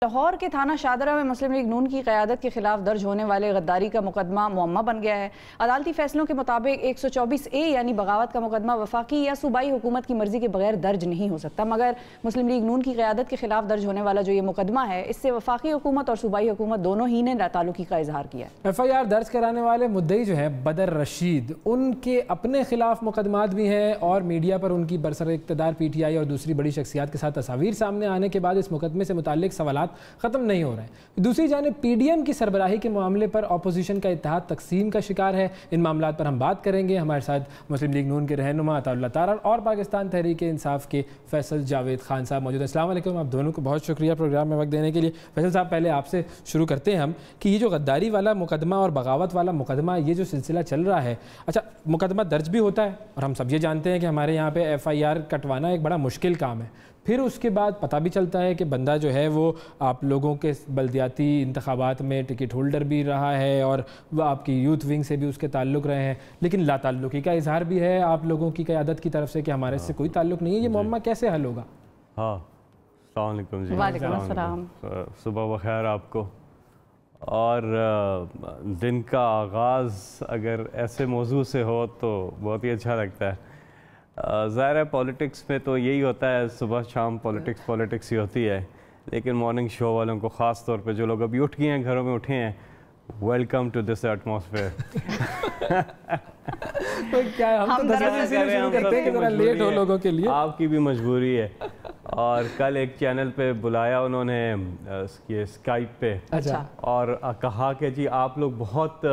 لاہور کے تھانہ شادرہ میں مسلم لیگ نون کی قیادت کے خلاف درج ہونے والے غداری کا مقدمہ معمہ بن گیا ہے۔ عدالتی فیصلوں کے مطابق 124A یعنی بغاوت کا مقدمہ وفاقی یا صوبائی حکومت کی مرضی کے بغیر درج نہیں ہو سکتا، مگر مسلم لیگ نون کی قیادت کے خلاف درج ہونے والا جو یہ مقدمہ ہے، اس سے وفاقی حکومت اور صوبائی حکومت دونوں ہی نے تعلقی کا اظہار کیا ہے۔ FIR درج کرانے والے مدعی جو ہیں بدر رشید، ان کے اپنے خلاف مقدمات بھی ہیں اور میڈیا پر ان کی برسر اقتدار PTI اور دوسری بڑی شخصیات کے ساتھ تصاویر سامنے آنے کے بعد اس مقدمے سے متعلق سوالات ختم نہیں ہو رہے ہیں۔ دوسری جانب PDM کی سربراہی کے معاملے پر اپوزیشن کا اتحاد تقسیم کا شکار ہے۔ ان معاملات پر ہم بات کریں گے۔ ہمارے ساتھ مسلم لیگ نون کے رہنما عطا اللہ تارڑ اور پاکستان تحریک انصاف کے فیصل جاوید خان صاحب موجود ہیں۔ السلام علیکم، آپ دونوں کو بہت شکریہ پروگرام میں وقت دینے کے لیے۔ فیصل صاحب، پہلے آپ سے شروع کرتے ہیں ہم کہ یہ جو غداری والا مقدمہ اور بغاوت والا مقدمہ، یہ جو سلسلہ چل رہا ہے، اچھا مقدمہ درج بھی ہوتا ہے اور ہم سب یہ جانتے ہیں کہ ہمارے یہاں پہ FIR کٹوانا ایک بڑا مشکل کام ہے، پھر اس کے بعد پتہ بھی چلتا ہے کہ بندہ جو ہے وہ آپ لوگوں کے بلدیاتی انتخابات میں ٹکٹ ہولڈر بھی رہا ہے اور وہ آپ کی یوتھ ونگ سے بھی اس کے تعلق رہے ہیں، لیکن لا تعلقی کا اظہار بھی ہے آپ لوگوں کی قیادت کی طرف سے کہ ہمارے سے کوئی تعلق نہیں ہے۔ یہ معاملہ کیسے حل ہوگا؟ ہاں، السلام علیکم جی۔ وعلیکم السلام۔ صبح بخیر آپ کو۔ اور دن کا آغاز اگر ایسے موضوع سے ہو تو بہت ہی اچھا لگتا ہے۔ ظاہر ہے پولیٹکس میں تو یہی ہوتا ہے، صبح شام پولیٹکس ہی ہوتی ہے، لیکن مارننگ شو والوں کو خاص طور پہ جو لوگ ابھی اٹھ گئے ہیں، گھروں میں اٹھے ہیں، ویلکم ٹو دس ایٹماسفیئر۔ آپ کی بھی مجبوری ہے۔ اور کل ایک چینل پہ بلایا انہوں نے اسکائپ پہ، اور کہا کہ جی آپ لوگ بہت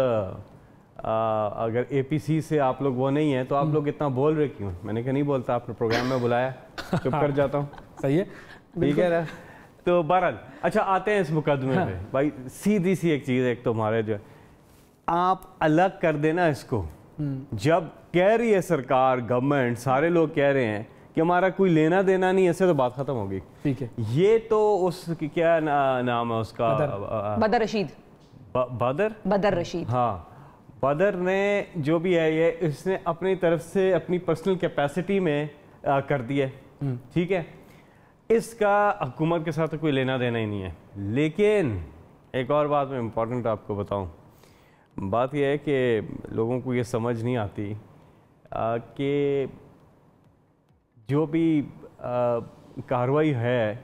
اگر APC سے آپ لوگ وہ نہیں ہیں تو آپ لوگ اتنا بول رہے کیوں؟ میں نے کہا نہیں بولتا، آپ نے پروگرام میں بلایا، چپ کر جاتا ہوں۔ صحیح ہے، ٹھیک ہے نا؟ تو بہرحال اچھا آتے ہیں اس مقدمے پہ۔ بھائی سیدھی سی ایک چیز، ایک تو ہمارے جو آپ الگ کر دینا اس کو، جب کہہ رہی ہے سرکار، گورنمنٹ، سارے لوگ کہہ رہے ہیں کہ ہمارا کوئی لینا دینا نہیں، ایسے تو بات ختم ہوگی۔ ٹھیک ہے، یہ تو اس کی کیا نام ہے اس کا؟ بدر رشید۔ بدر رشید، ہاں، بدر نے جو بھی ہے یہ اس نے اپنی طرف سے اپنی پرسنل کیپیسٹی میں کر دی ہے، ٹھیک ہے، اس کا حکومت کے ساتھ کوئی لینا دینا ہی نہیں ہے۔ لیکن ایک اور بات میں امپورٹنٹ آپ کو بتاؤں، بات یہ ہے کہ لوگوں کو یہ سمجھ نہیں آتی کہ جو بھی کارروائی ہے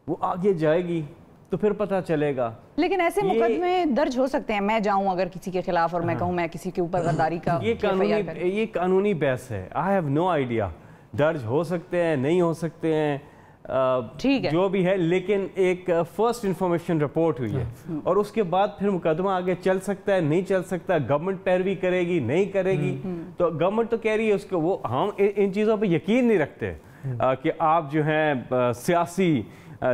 وہ آگے جائے گی تو پھر پتہ چلے گا۔ لیکن ایسے مقدمے درج ہو سکتے ہیں، میں جاؤں اگر کسی کے خلاف اور میں کہوں میں کسی کے اوپر غداری کا، یہ قانونی بحث ہے۔ I have no idea، درج ہو سکتے ہیں، نہیں ہو سکتے ہیں، ٹھیک ہے جو بھی ہے، لیکن ایک فرسٹ انفارمیشن رپورٹ ہوئی ہے اور اس کے بعد پھر مقدمہ آگے چل سکتا ہے، نہیں چل سکتا، گورنمنٹ پیروی کرے گی، نہیں کرے گی۔ تو گورنمنٹ تو کہہ رہی ہے اس کو، وہ ہم ان چیزوں پہ یقین نہیں رکھتے کہ آپ جو ہیں سیاسی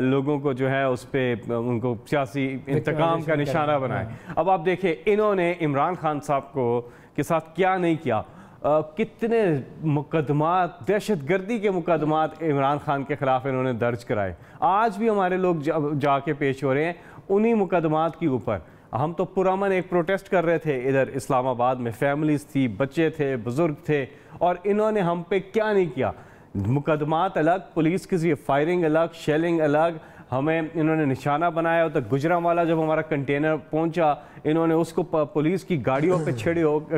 لوگوں کو جو ہے اس پہ ان کو سیاسی انتقام کا نشانہ بنائے۔ اب آپ دیکھیں انہوں نے عمران خان صاحب کو کے ساتھ کیا نہیں کیا، کتنے مقدمات، دہشت گردی کے مقدمات عمران خان کے خلاف انہوں نے درج کرائے۔ آج بھی ہمارے لوگ جا کے پیش ہو رہے ہیں انہی مقدمات کے اوپر۔ ہم تو پرامن ایک پروٹیسٹ کر رہے تھے ادھر اسلام آباد میں، فیملیز تھی، بچے تھے، بزرگ تھے، اور انہوں نے ہم پہ کیا نہیں کیا۔ مقدمات الگ، پولیس کی ذریعے فائرنگ الگ، شیلنگ الگ، ہمیں انہوں نے نشانہ بنایا ہوتا۔ گجرانوالہ جب ہمارا کنٹینر پہنچا، انہوں نے اس کو پولیس کی گاڑیوں پہ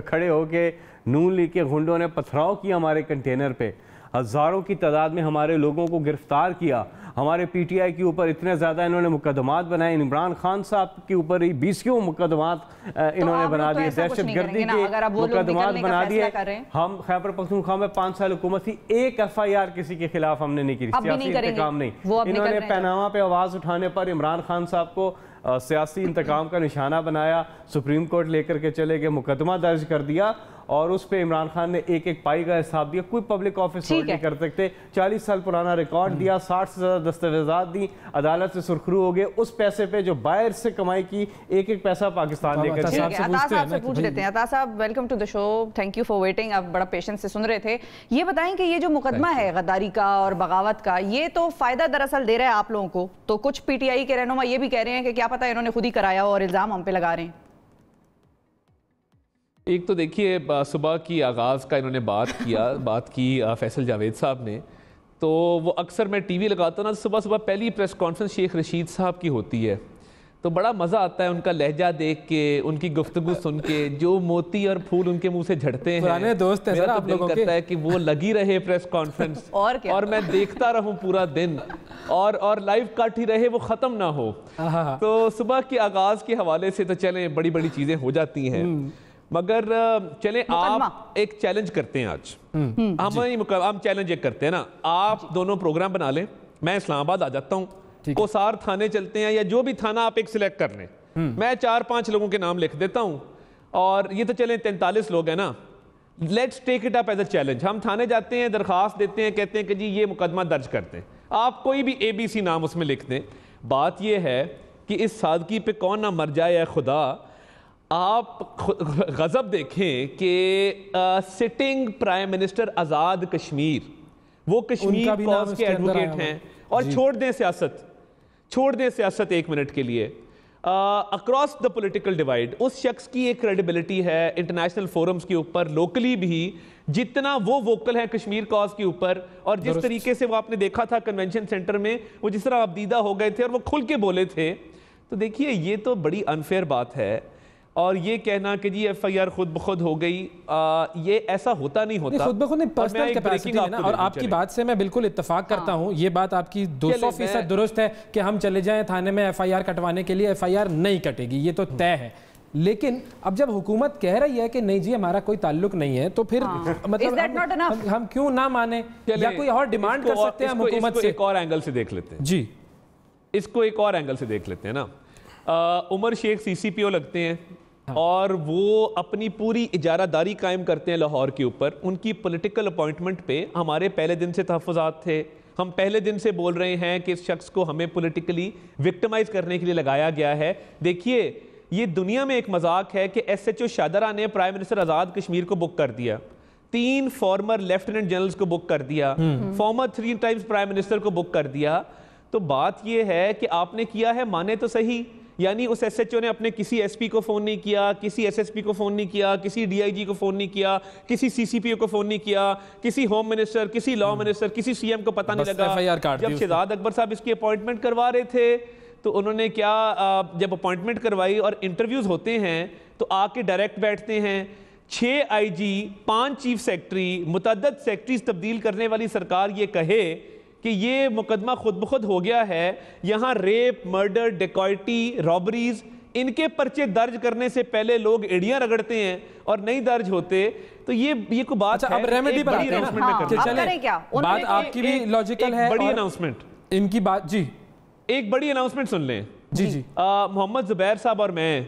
کھڑے ہو کے نون لیگ کے غنڈوں نے پتھراؤ کیا ہمارے کنٹینر پہ، ہزاروں کی تعداد میں ہمارے لوگوں کو گرفتار کیا۔ ہمارے PTI کے اوپر اتنے زیادہ انہوں نے مقدمات بنائے، عمران خان صاحب کے اوپر ہی 20 مقدمات انہوں نے بنا دیے، دہشت گردی کے مقدمات بنا دیے۔ ہم خیبر پختونخوا میں 5 سال حکومت تھی، ایک FIR کسی کے خلاف ہم نے نہیں کی، سیاسی انتقام نہیں۔ انہوں نے پیناما پہ آواز اٹھانے پر عمران خان صاحب کو سیاسی انتقام کا نشانہ بنایا، سپریم کورٹ لے کر کے چلے گئے، مقدمہ درج کر دیا، اور اس پہ عمران خان نے ایک ایک پائی کا حساب دیا۔ کوئی پبلک آفس ہولڈ نہیں کر سکتے، 40 سال پرانا ریکارڈ دیا، 60 سے زیادہ دستاویزات دی، عدالت سے سرخرو ہو گئے۔ اس پیسے پہ جو باہر سے کمائی کی، ایک ایک پیسہ پاکستان لے کر۔ عطا صاحب سے پوچھ لیتے ہیں۔ عطا صاحب، welcome to the show, thank you for waiting, آپ بڑا پیشنس سے سن رہے تھے۔ یہ بتائیں کہ یہ جو مقدمہ ہے غداری کا اور بغاوت کا، یہ تو فائدہ دراصل دے رہا ہے آپ لوگوں کو، تو کچھ PTI کے رہنما یہ بھی کہہ رہے ہیں کہ کیا پتہ انہوں نے خود ہی کرایا اور الزام ہم پہ لگا رہے ہیں۔ ایک تو دیکھیے صبح کی آغاز کا انہوں نے بات کی فیصل جاوید صاحب نے، تو وہ اکثر میں ٹی وی لگاتا ہوں نا، صبح صبح پہلی پریس کانفرنس شیخ رشید صاحب کی ہوتی ہے، تو بڑا مزہ آتا ہے ان کا لہجہ دیکھ کے، ان کی گفتگو سن کے، جو موتی اور پھول ان کے منہ سے جھڑتے ہیں، پرانے دوست ہیں میرا آپ لوگوں کے، کرتا ہے کہ وہ لگی رہے پریس کانفرنس اور میں دیکھتا رہوں پورا دن، اور لائیو کٹ ہی رہے، وہ ختم نہ ہو۔ تو صبح کے آغاز کے حوالے سے تو چلیں بڑی بڑی چیزیں ہو جاتی ہیں، مگر چلیں آپ ایک چیلنج کرتے ہیں آج، ہم چیلنج ایک کرتے ہیں نا، آپ دونوں پروگرام بنا لیں، میں اسلام آباد آ جاتا ہوں، کوسار تھانے چلتے ہیں، یا جو بھی تھانہ آپ ایک سلیکٹ کر لیں، میں 4-5 لوگوں کے نام لکھ دیتا ہوں، اور یہ تو چلیں 43 لوگ ہیں نا، let's take it up as a challenge. ہم تھانے جاتے ہیں، درخواست دیتے ہیں، کہتے ہیں کہ جی یہ مقدمہ درج کرتے ہیں، آپ کوئی بھی ABC نام اس میں لکھ دیں۔ بات یہ ہے کہ اس سادگی پہ کون نہ مر جائے اے خدا۔ آپ غضب دیکھیں کہ sitting prime minister Azad Kashmir, وہ کشمیر کاز کے ایڈوکیٹ ہیں، اور چھوڑ دیں سیاست 1 منٹ کے لیے، اکراس دا پولیٹیکل ڈیوائیڈ اس شخص کی ایک کریڈیبلٹی ہے انٹرنیشنل فورمز کے اوپر، لوکلی بھی، جتنا وہ ووکل ہے کشمیر کاز کے اوپر، اور جس طریقے سے وہ آپ نے دیکھا تھا کنونشن سینٹر میں، وہ جس طرح ابدیدہ ہو گئے تھے اور وہ کھل کے بولے تھے، تو دیکھیے یہ تو بڑی انفیئر بات ہے۔ اور یہ کہنا کہ جی FIR خود بخود ہو گئی، یہ ایسا ہوتا نہیں ہوتا، خود بخود نہیں، پرسنل کیپیسٹی ہے نا۔ اور آپ کی بات سے میں بالکل اتفاق کرتا ہوں، یہ بات آپ کی 200% درست ہے کہ ہم چلے جائیں تھانے میں FIR کٹوانے کے لیے، FIR نہیں کٹے گی، یہ تو طے ہے۔ لیکن اب جب حکومت کہہ رہی ہے کہ نہیں جی ہمارا کوئی تعلق نہیں ہے، تو پھر مطلب ہم کیوں نہ مانیں، یا کوئی اور ڈیمانڈ کر سکتے ہیں ہم حکومت سے؟ ایک اور اینگل سے دیکھ لیتے ہیں جی، اس کو ایک اور اینگل سے دیکھ لیتے ہیں نا۔ عمر شیخ CCPO لگتے ہیں، اور وہ اپنی پوری اجارہ داری قائم کرتے ہیں لاہور کے اوپر، ان کی پولیٹیکل اپوائنٹمنٹ پہ ہمارے پہلے دن سے تحفظات تھے، ہم پہلے دن سے بول رہے ہیں کہ اس شخص کو ہمیں پولیٹیکلی وکٹمائز کرنے کے لیے لگایا گیا ہے۔ دیکھیے یہ دنیا میں ایک مذاق ہے کہ SHO شادرہ نے پرائم منسٹر آزاد کشمیر کو بک کر دیا، 3 فارمر لیفٹیننٹ جنرلز کو بک کر دیا، فارمر 3 ٹائمز پرائم منسٹر کو بک کر دیا۔ تو بات یہ ہے کہ آپ نے کیا ہے مانے تو صحیح، یعنی اس SHO نے اپنے کسی SP کو فون نہیں کیا، کسی SSP کو فون نہیں کیا، کسی DIG کو فون نہیں کیا، کسی CCPO کو فون نہیں کیا، کسی ہوم منسٹر، کسی لاء منسٹر، کسی CM کو پتہ نہیں لگا۔ جب شہزاد اکبر صاحب اس کی اپوائنٹمنٹ کروا رہے تھے تو انہوں نے کیا، جب اپوائنٹمنٹ کروائی اور انٹرویوز ہوتے ہیں تو آ کے ڈائریکٹ بیٹھتے ہیں۔ 6 IG، 5 چیف سیکٹری، متعدد سیکٹریز تبدیل کرنے والی سرکار یہ کہے کہ یہ مقدمہ خود بخود ہو گیا ہے، یہاں ریپ، مرڈر، ڈیکوائٹی، رابریز، ان کے پرچے درج کرنے سے پہلے لوگ ایڑیاں رگڑتے ہیں اور نہیں درج ہوتے، تو یہ کو بات ہے۔ اب ریمیڈی پر آتے ہیں نا، چلیں بات آپ کی بھی لاجیکل ہے، بڑی اناؤنسمنٹ ان کی بات، جی ایک بڑی اناؤنسمنٹ سن لیں جی۔ محمد زبیر صاحب اور میں،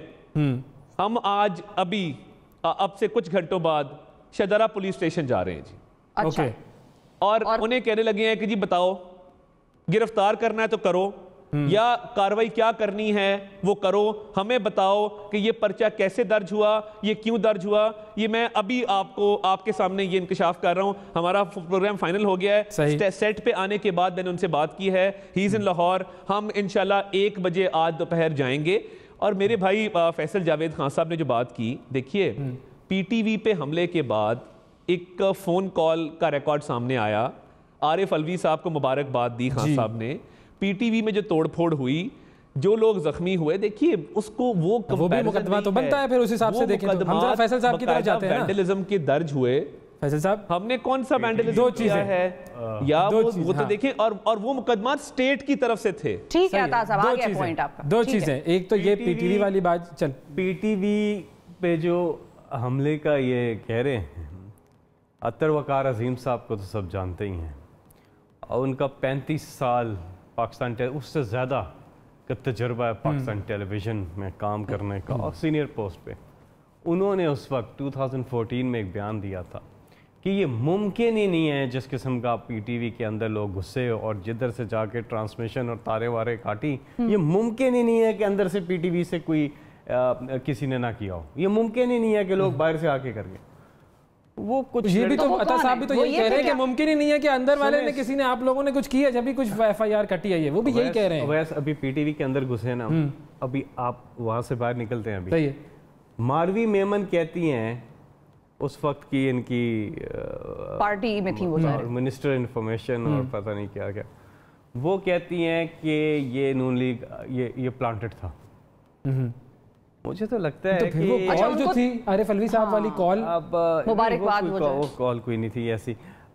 ہم آج اب سے کچھ گھنٹوں بعد شدرہ پولیس اسٹیشن جا رہے ہیں جی، اوکے، اور انہیں کہنے لگے ہیں کہ جی بتاؤ گرفتار کرنا ہے تو کرو، یا کاروائی کیا کرنی ہے وہ کرو، ہمیں بتاؤ کہ یہ پرچہ کیسے درج ہوا، یہ کیوں درج ہوا۔ یہ میں ابھی آپ کے سامنے یہ انکشاف کر رہا ہوں، ہمارا پروگرام فائنل ہو گیا ہے، سیٹ پہ آنے کے بعد میں نے ان سے بات کی ہے، ہی از ان لاہور، ہم انشاءاللہ 1 بجے آج دوپہر جائیں گے۔ اور میرے بھائی فیصل جاوید خان صاحب نے جو بات کی، دیکھیے PTV پہ حملے کے بعد ایک فون کال کا ریکارڈ سامنے آیا، عارف الوی صاحب کو مبارکباد دی خان صاحب نے، PTV میں جو توڑ پھوڑ ہوئی، جو لوگ زخمی ہوئے، دیکھیے اس کو وہ بھی مقدمہ تو بنتا ہے، پھر اس حساب سے دیکھیں تو ہم ذرا فیصل صاحب کی طرف جاتے ہیں نا، وینڈلزم کے درج ہوئے، فیصل صاحب ہم نے کون سا وینڈلزم کیا ہے، یا وہ تو دیکھیں، اور وہ مقدمات سٹیٹ کی طرف سے تھے۔ ٹھیک ہے عطا صاحب، آگیا پوائنٹ آپ کا۔ 2 چیزیں، ایک تو یہ PTV والی بات، چل PTV پہ جو حملے کا یہ کہہ رہے ہیں، عطر وقار عظیم صاحب کو تو سب جانتے ہی ہیں، اور ان کا 35 سال پاکستان اس سے زیادہ کا تجربہ ہے پاکستان ٹیلی ویژن میں کام کرنے کا، اور سینئر پوسٹ پہ۔ انہوں نے اس وقت 2014 میں ایک بیان دیا تھا کہ یہ ممکن ہی نہیں ہے جس قسم کا PTV کے اندر لوگ غصے اور جدھر سے جا کے ٹرانسمیشن اور تارے وارے کاٹی، یہ ممکن ہی نہیں ہے کہ اندر سے PTV سے کوئی کسی نے نہ کیا ہو، یہ ممکن ہی نہیں ہے کہ لوگ باہر سے آ کے کر گئے۔ وہ کچھ یہ بھی تو عطا صاحب بھی تو یہی کہہ رہے ہیں کہ ممکن ہی نہیں ہے کہ اندر والے نے کسی نے آپ لوگوں نے کچھ کیا جب بھی کچھ FIR کٹی ہے، وہ بھی یہی کہہ رہے ہیں۔ ویسے ابھی PTV کے اندر گھسے نا، ابھی آپ وہاں سے باہر نکلتے ہیں، ابھی صحیح ہے، ماروی میمن کہتی ہیں اس وقت کی ان کی پارٹی میں تھی وہ منسٹر انفارمیشن اور پتہ نہیں کیا کیا، وہ کہتی ہیں کہ یہ نون لیگ یہ پلانٹڈ تھا. مجھے تو لگتا ہے کہ وہ کال جو تھی عارف الوی صاحب والی کال، اب مبارکباد وہ کال کوئی نہیں تھی ایسی.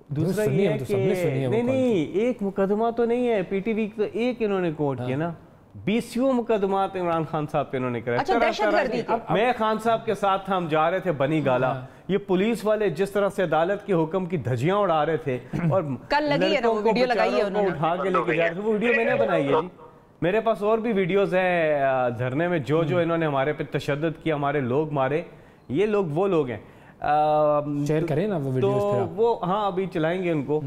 دوسرا یہ ہے کہ نہیں ایک مقدمہ تو نہیں ہے، پی ٹی وی تو ایک انہوں نے کوٹ کیا نا، 20 مقدمات عمران خان صاحب پہ انہوں نے کرا. میں خان صاحب کے ساتھ ہم جا رہے تھے بنی گالا، یہ پولیس والے جس طرح سے عدالت کے حکم کی دھجیاں اڑا رہے تھے اور لڑکوں کو اٹھا کے لے کے جا رہے تھے. وہ ویڈیو میں نے بنائی ہے جی، میرے پاس اور بھی ویڈیوز ہیں دھرنے میں جو انہوں نے ہمارے پہ تشدد کیا، ہمارے لوگ مارے. یہ لوگ وہ لوگ ہیں، شیئر کریں نا وہ ویڈیوز تو وہ ہاں ابھی چلائیں گے ان کو.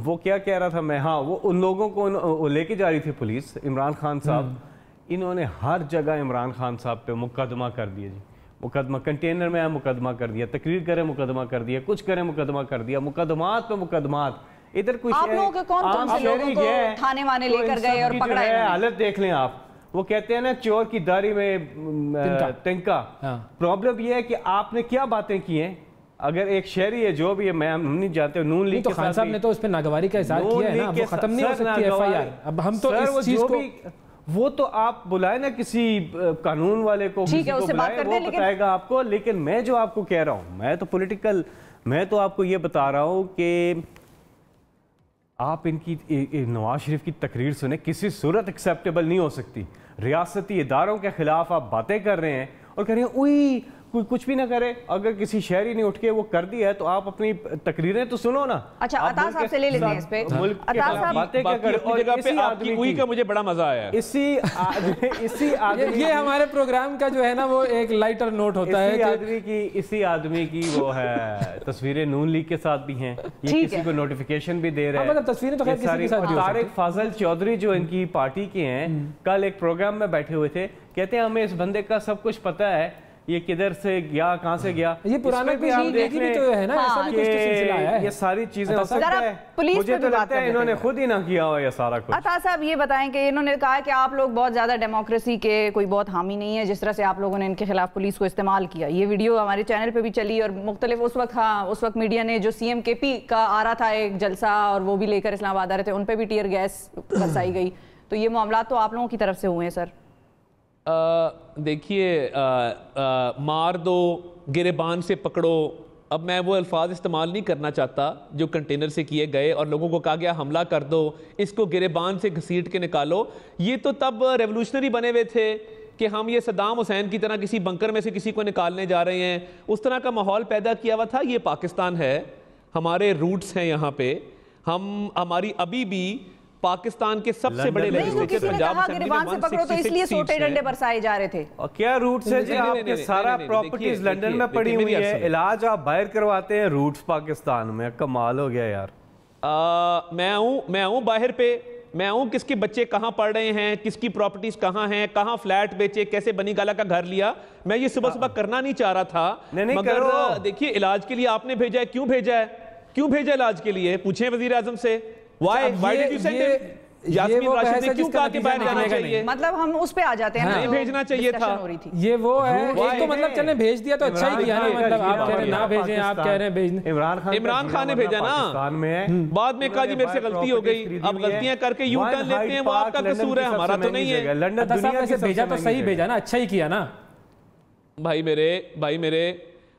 وہ کیا کہہ رہا تھا میں، ہاں وہ ان لوگوں کو لے کے جا رہی تھی پولیس عمران خان صاحب. انہوں نے ہر جگہ عمران خان صاحب پہ مقدمہ کر دیا جی، مقدمہ کنٹینر میں مقدمہ کر دیا، تقریر کرے مقدمہ کر دیا، کچھ کرے مقدمہ کر دیا، مقدمات پہ مقدمات. ادھر کچھ آپ لوگوں کے کون سے لوگوں کو تھانے وانے لے کر گئے اور پکڑا ہے. حالت دیکھ لیں آپ، وہ کہتے ہیں نا چور کی داڑھی میں تنکا. پرابلم یہ ہے کہ آپ نے کیا باتیں کی ہیں. اگر ایک شہری ہے جو بھی ہے، میں ہم نہیں جانتے، نون لیگ کے خان صاحب نے تو اس پہ ناگواری کا اظہار کیا ہے نا، وہ ختم نہیں ہو سکتی ایف آئی آر. اب ہم تو اس چیز کو وہ تو آپ بلائیں نا کسی قانون والے کو، کسی کو بلائیں، وہ بتائے گا آپ کو. لیکن میں جو آپ کو کہہ رہا ہوں، میں تو پولیٹیکل، میں تو آپ کو یہ بتا رہا ہوں کہ آپ ان کی نواز شریف کی تقریر سنیں، کسی صورت ایکسیپٹیبل نہیں ہو سکتی. ریاستی اداروں کے خلاف آپ باتیں کر رہے ہیں اور کہہ رہے ہیں اوئی کوئی کچھ بھی نہ کرے. اگر کسی شہری نے اٹھ کے وہ کر دیا ہے تو آپ اپنی تقریریں تو سنو نا. اچھا عطا صاحب سے لے لیتے ہیں اس پہ. باتیں کیا کریں، اور جگہ پہ آپ کی ہوئی کا مجھے بڑا مزہ آیا. اسی آدمی یہ ہمارے پروگرام کا جو ہے نا وہ ایک لائٹر نوٹ ہوتا ہے. اسی آدمی کی وہ ہے تصویریں نون لیگ کے ساتھ بھی ہیں، یہ کسی کو نوٹیفیکیشن بھی دے رہے ہیں. تصویریں تو کسی کے ساتھ. طارق فاضل چودھری جو ان کی پارٹی کے ہیں، کل ایک پروگرام میں بیٹھے ہوئے تھے، کہتے ہیں ہمیں اس بندے کا سب کچھ پتہ ہے، یہ کدھر سے گیا، کہاں سے گیا. یہ پرانا بھی تو ہے نا، ایسا بھی کچھ سلسلہ آیا ہے. یہ ساری چیزیں ہو سکتا ہے، مجھے تو لگتا ہے انہوں نے خود ہی نہ کیا ہو یہ سارا کچھ. عطا صاحب یہ بتائیں کہ انہوں نے کہا کہ آپ لوگ بہت زیادہ ڈیموکریسی کے کوئی بہت حامی نہیں ہے، جس طرح سے آپ لوگوں نے ان کے خلاف پولیس کو استعمال کیا. یہ ویڈیو ہمارے چینل پہ بھی چلی اور مختلف اس وقت میڈیا نے جو سی ایم کے پی کا آ رہا تھا ایک جلسہ اور وہ بھی لے کر اسلام آباد آ رہے تھے، ان پہ بھی ٹیئر گیس برسائی گئی. تو یہ معاملات تو آپ لوگوں کی طرف سے ہوئے ہیں سر. دیکھیے مار دو، گریبان سے پکڑو، اب میں وہ الفاظ استعمال نہیں کرنا چاہتا جو کنٹینر سے کیے گئے اور لوگوں کو کہا گیا حملہ کر دو، اس کو گریبان سے گھسیٹ کے نکالو. یہ تو تب ریولوشنری بنے ہوئے تھے کہ ہم یہ صدام حسین کی طرح کسی بنکر میں سے کسی کو نکالنے جا رہے ہیں. اس طرح کا ماحول پیدا کیا ہوا تھا. یہ پاکستان ہے، ہمارے روٹس ہیں یہاں پہ. ہماری ابھی بھی پاکستان کے سب سے بڑے لیجسلیچر پنجاب اسمبلی میں 166 سوٹے ڈنڈے برسائے جا رہے تھے. اور کیا روٹس ہے جی آپ کے؟ سارا پراپرٹیز لنڈن میں پڑی ہوئی ہے، علاج آپ باہر کرواتے ہیں، روٹس پاکستان میں. کمال ہو گیا یار. میں ہوں باہر پہ، میں ہوں کس کے بچے کہاں پڑھ رہے ہیں، کس کی پراپرٹیز کہاں ہیں، کہاں فلیٹ بیچے، کیسے بنی گالا کا گھر لیا. میں یہ صبح کرنا نہیں چاہ رہا تھا، مگر دیکھیے علاج کے لیے آپ نے بھیجا ہے. کیوں بھیجا علاج کے لیے؟ پوچھیں وزیر اعظم سے. Why did you send him? Yasmin Rashid نے کیوں کہا کہ باہر جانا چاہیے؟ مطلب ہم اس پہ آ جاتے ہیں، نہیں بھیجنا چاہیے تھا. یہ وہ ہے ایک تو مطلب چلیں بھیج دیا تو اچھا ہی کیا نا. مطلب آپ کہہ رہے ہیں نہ بھیجیں، آپ کہہ رہے ہیں بھیجنے. عمران خان نے بھیجا نا، بعد میں کہا جی میرے سے غلطی ہو گئی. اب غلطیاں کر کے یو ٹرن لیتے ہیں، وہ آپ کا قصور ہے، ہمارا تو نہیں ہے. لنڈن دنیا سے بھیجا تو صحیح بھیجا نا، اچھا ہی کیا نا. بھائی میرے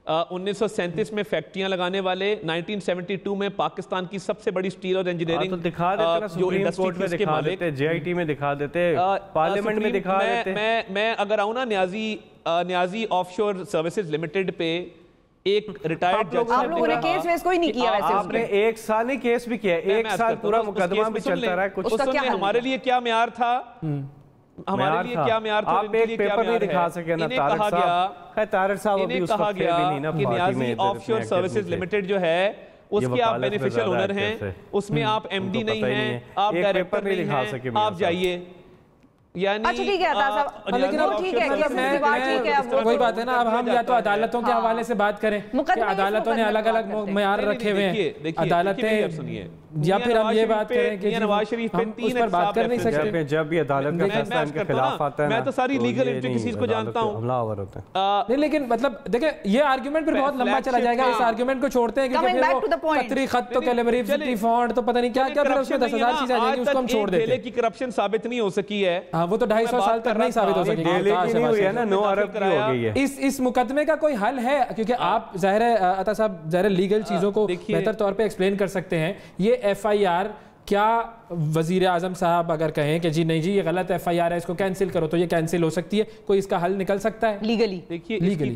1937 میں فیکٹریاں لگانے والے، 1972 میں پاکستان کی سب سے بڑی سٹیل اور انجینئرنگ دکھا دیتے نا، سپریم کورٹ میں دکھا دیتے، جے آئی ٹی میں دکھا دیتے، پارلیمنٹ میں دکھا دیتے. میں اگر آؤں نا نیازی آف شور سروسز لمیٹڈ پہ ایک ریٹائرڈ جج، آپ لوگوں نے کیس ویس کوئی نہیں کیا ویسے؟ آپ نے 1 سال نہیں کیس بھی کیا، 1 سال پورا مقدمہ بھی چلتا رہا. کچھ ہمارے لیے کیا معیار تھا، ہمارے لیے کیا معیار تھا، آپ ایک پیپر نہیں دکھا سکے نا. طارق صاحب ابھی اس وقت تھے بھی نہیں نا پارٹی میں. نیازی آف شور سروسز لمیٹڈ جو ہے اس کے آپ بینیفیشل اونر ہیں، اس میں آپ ایم ڈی نہیں ہیں، آپ ڈائریکٹر نہیں ہیں. آپ جائیے یعنی اچھا ٹھیک ہے عطا صاحب، لیکن اب ٹھیک ہے وہی بات ہے نا، اب ہم یا تو عدالتوں کے حوالے سے بات کریں کہ عدالتوں نے الگ الگ معیار رکھے ہوئے ہیں عدالتیں، یا پھر ہم یہ بات کریں کہ نواز شریف ہم اس پر بات کر نہیں سکتے جب بھی عدالت کا فیصلہ ان کے خلاف آتا ہے. میں تو ساری لیگل انٹریکسیز کو جانتا ہوں. حملہ آور ہوتے ہیں. نہیں لیکن مطلب دیکھیں یہ آرگیومنٹ پھر بہت لمبا چلا جائے گا، اس آرگیومنٹ کو چھوڑتے ہیں کیونکہ پھر وہ قطری خط تو کیلیبریفٹی فونٹ تو پتہ نہیں کیا کیا، پھر اس میں 10,000 چیزیں آ جائیں گی، اس کو ہم چھوڑ دیتے ہیں. کی کرپشن ثابت نہیں ہو سکی ہے، ہاں وہ تو 250 سال تک نہیں ثابت ہو سکے گی. اس مقدمے کا کوئی حل ہے؟ کیونکہ آپ ظاہر ہے عطا صاحب ظاہر لیگل چیزوں کو بہتر طور پہ ایکسپلین کر سکتے ہیں. یہ ایف آئی آر کیا وزیر اعظم صاحب اگر کہیں کہ جی نہیں جی یہ غلط ایف آئی آر ہے اس کو کینسل کرو تو یہ کینسل ہو سکتی ہے؟ کوئی اس کا حل نکل سکتا ہے لیگلی؟ دیکھیے اس کی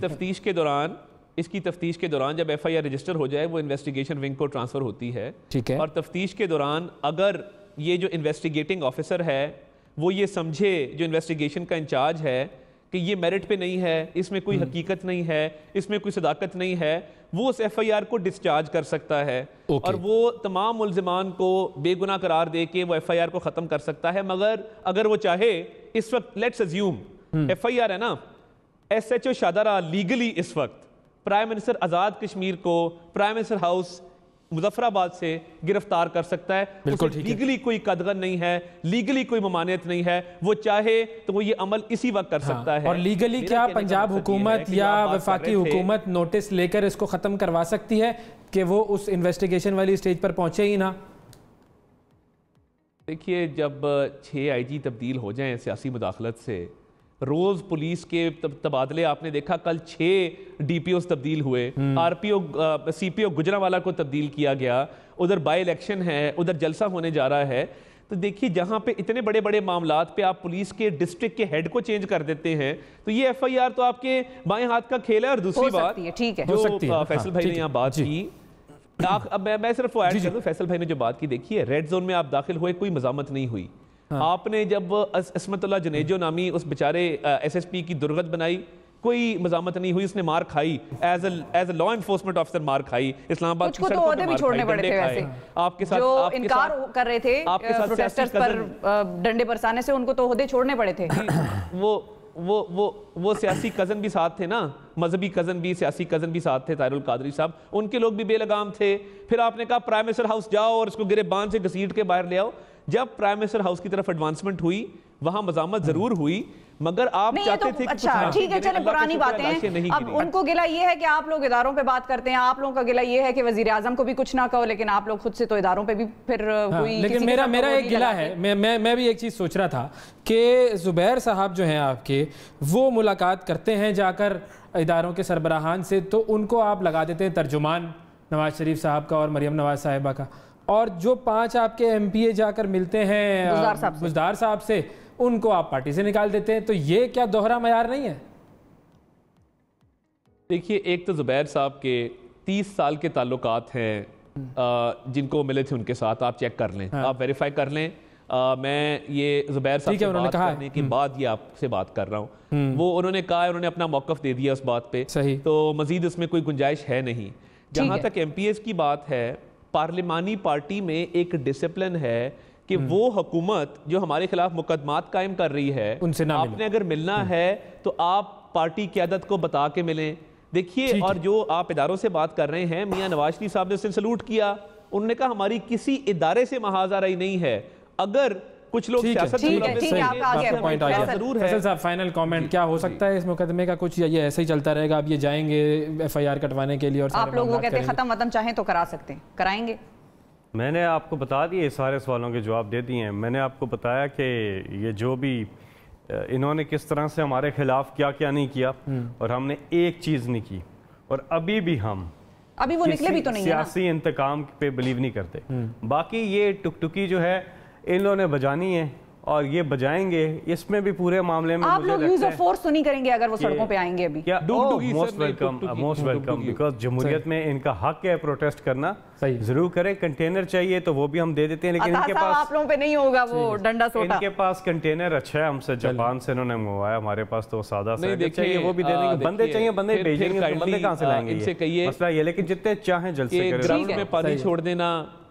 تفتیش کے دوران جب ایف آئی آر رجسٹر ہو جائے وہ انویسٹیگیشن ونگ کو ٹرانسفر ہوتی ہے، ٹھیک ہے، اور تفتیش کے دوران اگر یہ جو انویسٹیگیٹنگ آفیسر ہے وہ یہ سمجھے جو انویسٹیگیشن کا انچارج ہے کہ یہ میرٹ پہ نہیں ہے، اس میں کوئی حقیقت نہیں ہے، اس میں کوئی صداقت نہیں ہے، وہ اس ایف آئی آر کو ڈسچارج کر سکتا ہے اور وہ تمام ملزمان کو بے گناہ قرار دے کے وہ ایف آئی آر کو ختم کر سکتا ہے. مگر اگر وہ چاہے اس وقت let's assume F I R ہے نا، S H O Shahdara legally اس وقت پرائم منسٹر آزاد کشمیر کو پرائم منسٹر ہاؤس مظفر آباد سے گرفتار کر سکتا ہے. لیگلی کوئی قدغن نہیں ہے، لیگلی کوئی ممانعت نہیں ہے، وہ چاہے تو وہ یہ عمل اسی وقت کر سکتا ہے. اور لیگلی کیا پنجاب حکومت یا وفاقی حکومت نوٹس لے کر اس کو ختم کروا سکتی ہے کہ وہ اس انویسٹیگیشن والی سٹیج پر پہنچے ہی نہ؟ دیکھیے جب 6 آئی جی تبدیل ہو جائیں سیاسی مداخلت سے، روز پولیس کے تبادلے آپ نے دیکھا، کل 6 ڈی پی اوز تبدیل ہوئے، آر پی او سی پی او گجرانوالہ کو تبدیل کیا گیا، ادھر بائی الیکشن ہے، ادھر جلسہ ہونے جا رہا ہے. تو دیکھیے جہاں پہ اتنے بڑے بڑے معاملات پہ آپ پولیس کے ڈسٹرکٹ کے ہیڈ کو چینج کر دیتے ہیں تو یہ ایف آئی آر تو آپ کے بائیں ہاتھ کا کھیل ہے. اور دوسری بات جو فیصل بھائی نے یہاں بات کی، اب میں صرف وہ ایڈ کر دوں، فیصل بھائی نے جو بات کی، دیکھیے ریڈ زون میں آپ داخل ہوئے کوئی مزاحمت نہیں ہوئی. آپ نے جب عصمت اللہ جنیجو نامی اس بیچارے ایس ایس پی کی درگت بنائی، کوئی مزاحمت نہیں ہوئی، اس نے مار کھائی، as a law enforcement officer مار کھائی، اسلام آباد کی سڑکوں پہ مار کھائی، ڈنڈے کھائے. آپ کے ساتھ جو انکار کر رہے تھے پروٹیسٹرز پر ڈنڈے برسانے سے، ان کو تو عہدے چھوڑنے پڑے تھے. وہ سیاسی کزن بھی ساتھ تھے نا، مذہبی کزن بھی، سیاسی کزن بھی ساتھ تھے، طاہر القادری صاحب، ان کے لوگ بھی بے لگام تھے. پھر آپ نے کہا پرائم منسٹر ہاؤس جاؤ اور اس کو گریبان سے گھسیٹ کے باہر لے آؤ. جب پرائم منسٹر ہاؤس کی طرف ایڈوانسمنٹ ہوئی وہاں مزاحمت ضرور ہوئی، مگر آپ چاہتے تھے کہ اچھا ٹھیک ہے چلیں پرانی باتیں ہیں. اب ان کو گلہ یہ ہے کہ آپ لوگ اداروں پہ بات کرتے ہیں، آپ لوگوں کا گلہ یہ ہے کہ وزیر اعظم کو بھی کچھ نہ کہو، لیکن آپ لوگ خود سے تو اداروں پہ بھی پھر کوئی. لیکن میرا ایک گلہ ہے، میں بھی ایک چیز سوچ رہا تھا کہ زبیر صاحب جو ہیں آپ کے، وہ ملاقات کرتے ہیں جا کر اداروں کے سربراہان سے، تو ان کو آپ لگا دیتے ہیں ترجمان نواز شریف صاحب کا اور مریم نواز صاحبہ کا، اور جو 5 آپ کے ایم پی اے جا کر ملتے ہیں بزدار صاحب سے، ان کو آپ پارٹی سے نکال دیتے ہیں. تو یہ کیا دوہرا معیار نہیں ہے؟ دیکھیے ایک تو زبیر صاحب کے 30 سال کے تعلقات ہیں جن کو ملے تھے ان کے ساتھ، آپ چیک کر لیں، آپ ویریفائی کر لیں. میں یہ زبیر صاحب سے بات کرنے کے بعد یہ آپ سے بات کر رہا ہوں. وہ انہوں نے کہا، انہوں نے اپنا موقف دے دیا اس بات پہ، تو مزید اس میں کوئی گنجائش ہے نہیں. جہاں تک ایم پی ایس کی بات ہے، پارلیمانی پارٹی میں ایک ڈسپلن ہے کہ وہ حکومت جو ہمارے خلاف مقدمات قائم کر رہی ہے، آپ نے اگر ملنا ہے تو آپ پارٹی قیادت کو بتا کے ملیں. دیکھیے اور جو آپ اداروں سے بات کر رہے ہیں، میاں نواز شریف صاحب نے اس سے سلوٹ کیا، انہوں نے کہا ہماری کسی ادارے سے محاذ آرائی نہیں ہے. اگر کچھ لوگ سیاست فیصل صاحب فائنل کامنٹ کیا ہو سکتا ہے اس مقدمے کا؟ کچھ یہ ایسے ہی چلتا رہے گا، اب یہ جائیں گے ایف آئی آر کٹوانے کے لیے اور آپ لوگ وہ کہتے ہیں ختم وطن چاہیں تو کرا سکتے ہیں، کرائیں گے؟ میں نے آپ کو بتا دیے سارے سوالوں کے جواب دے دیے ہیں. میں نے آپ کو بتایا کہ یہ جو بھی انہوں نے کس طرح سے ہمارے خلاف کیا کیا نہیں کیا، اور ہم نے ایک چیز نہیں کی، اور ابھی بھی ہم ابھی وہ نکلے بھی تو نہیں سیاسی انتقام پہ بلیو نہیں کرتے. باقی یہ ٹکٹکی جو ہے ان لوگوں نے بجانی ہے اور یہ بجائیں گے. اس میں بھی پورے معاملے میں آپ لوگ یوز آف فورس تو نہیں کریں گے اگر وہ سڑکوں پہ آئیں گے ابھی؟ موسٹ ویلکم، بیکاز جمہوریت میں ان کا حق ہے پروٹیسٹ کرنا، ضرور کریں. کنٹینر چاہیے تو وہ بھی ہم دے دیتے ہیں، لیکن ان کے پاس آپ لوگوں پہ نہیں ہوگا وہ ڈنڈا سوٹا. ان کے پاس کنٹینر اچھا ہے، ہم سے جاپان سے انہوں نے منگوایا، ہمارے پاس تو سادہ سا چاہیے وہ بھی دے دیں گے. بندے چاہیے بندے بھیجیں گے، بندے کہاں سے لائیں گے؟ مسئلہ یہ، لیکن جتنے چاہیں جلد سے کریں. میں پانی چھوڑ دینا